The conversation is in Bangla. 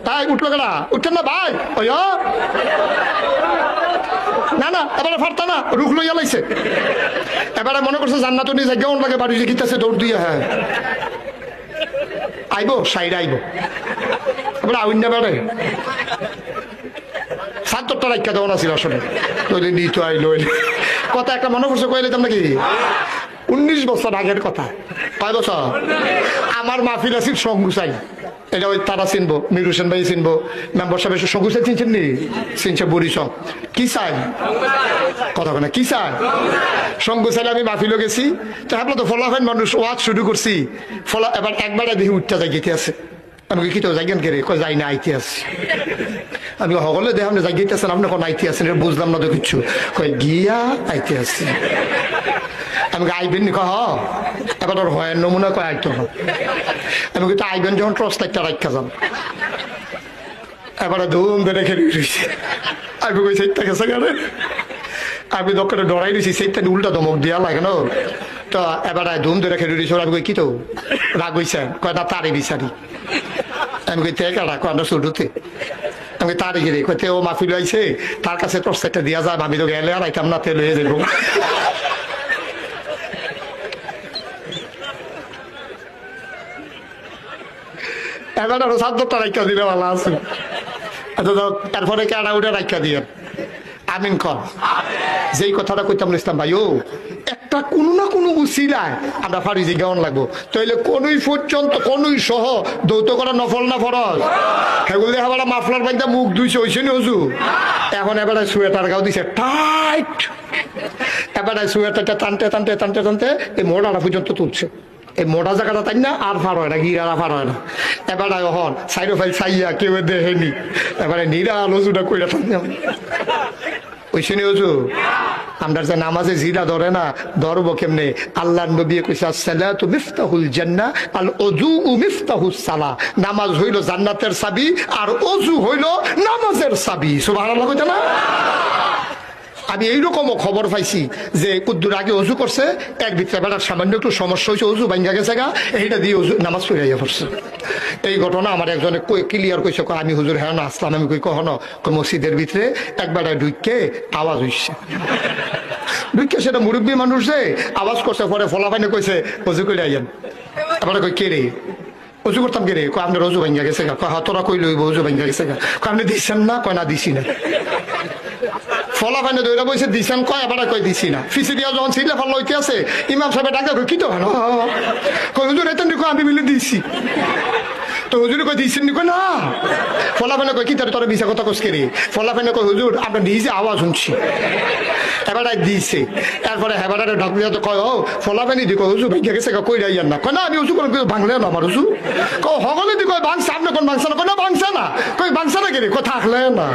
তাই উঠলো কেনা উঠছেন না ভাই ওই না না এবারে ফারতা না রুখ লইয়া লাইছে এবারে মনে করছে জান্নাত নিয়ে যাই কেমন লাগে বাড়ি যে কিতাছে দৌড় দিয়ে হ্যাঁ আইবো সাইড আইবো এবারে আউন না বেড়ে ৭০টা রাখা দেওয়া ছিল আসলে তৈরি নিত আইলো কথা একটা মনে করছে কইলে নাকি 19 বছর আগের কথা 5 বছর আমার মাহফিল আসিল সঙ্গুসাই এটা ওই তারা চিনবো মির হোসেন ভাই চিনবো মেম্বার সাহেব সঙ্গুসাই চিনছেন নি চিনছে বরিশ কি চাই কথা না কি চাই সঙ্গুসাইলে আমি মাহফিলও গেছি তো আপনার তো ফলাফল মানুষ ওয়াজ শুরু করছি ফলা এবার একবারে দেখি উঠতে যাই গেতে আছে আমি কি তো যাইগেন কে রে যাই না আইতে আসি আমি সকলে দেখ আপনি যাই গেতে আছেন আপনি কোন আইতে আছেন বুঝলাম না তো কিচ্ছু কয় গিয়া আইতে আসছি আমি আইবেন নি কহ এবার ওর হয় নমুনা কয় আইতে আমি কিন্তু আইবেন যখন টর্চ লাইটটা রাখা যান এবারে ধুম ধরে খেলে রয়েছে আমি কই সেইটা গেছে গানে আমি দোকানে ডরাই দিয়েছি সেইটা উল্টা ধমক দিয়া লাগে না তো এবারে ধুম ধরে খেলে রয়েছে আমি কই কি তো রাগ হইছে কয় না তারই বিচারি আমি কই তে কাটা কয় আমরা শুরুতে আমি তারই গেলে কইতে ও মাহফিল আইছে তার কাছে টর্চ লাইটটা দিয়া যায় আমি তো গেলে আর আইতাম না তেল হয়ে যাবো এবার আরো ৭০টা রাখা দিলে ভালো আছে তারপরে কেনা উঠে রাখা দিয়ে আমিন কর যেই কথাটা কইতাম ইসলাম ভাই ও একটা কোনো না কোনো উসিলায় আমরা ফারিজি গাউন লাগবো তাইলে কোনই পর্যন্ত কোনই সহ দৌত করা নফল না ফরজ সেগুলো দেখা বেড়া মাফলার বাইন্দা মুখ ধুইছে হইছে নি হজু এখন এবারে সোয়েটার গাও দিছে টাইট এবারে সোয়েটারটা টানতে টানতে টানতে টানতে এই মোড়াটা পর্যন্ত তুলছে এই মোটা জায়গাটা তাই না আর ফার হয় না গিরারা ফার হয় না এবারে হন সাইডো ফাইল ছাইয়া কেউ দেখেনি এবারে নিরা আলোচনা কইরা থাকলাম ওইসে নি হজু আমরা যে নামাজে জিরা ধরে না ধরবো কেমনে আল্লাহ নবী কইছে আসসালাতু মিফতাহুল জান্নাহ আল ওযু মিফতাহুস সালাহ নামাজ হইল জান্নাতের চাবি আর ওযু হইল নামাজের চাবি সুবহানাল্লাহ কইতা না আমি এইরকমও খবর পাইছি যে কুদ্দুর আগে অজু করছে এক ভিতরে বেড়ার সামান্য একটু সমস্যা হয়েছে অজু ভাঙ্গা গেছে গা এইটা দিয়ে অজু নামাজ পড়াইয়া পড়ছে এই ঘটনা আমার একজনে ক্লিয়ার কইছে আমি হুজুর হ্যাঁ না আসলাম আমি কই কখনো মসজিদের ভিতরে একবার ঢুকে আওয়াজ হইছে ঢুকে সেটা মুরব্বী মানুষ যে আওয়াজ করছে পরে ফলাফাইনে কইছে অজু করে আইয়েন এবারে কই কে রে অজু করতাম কে রে আপনার অজু ভাঙ্গা গেছে গা তোরা কই লইব অজু ভাঙ্গা গেছে গা আপনি দিচ্ছেন না কয় না দিছি না ফলাফাইনে দৌড়া বসে দিছেন কয় এবার কই দিছি না ফিসি দিয়া যখন ছিটলে ফল লইতে আছে ইমাম সাহেব ডাকা কি তো ভালো কই হুজুর এতেন দেখো আমি মিলে দিছি তো হুজুর কই দিছেন নি কই না ফলাফাইনে কই কি তোর বিছা কথা কস রে ফলাফাইনে কই হুজুর আমরা নিজে আওয়াজ শুনছি এবার দিছে তারপরে হেবারে ঢাক দিয়া তো কয় ও ফলাফাইনি দি কই হুজুর ভাইয়া গেছে কই রাইয়ান না কই না আমি হুজুর কোন ভাঙলে না আমার হুজুর কই হগলে দি কই ভাঙ সামনে কোন ভাঙছ না কই না ভাঙছ না কই ভাঙছ না কে রে কথা থাকলে না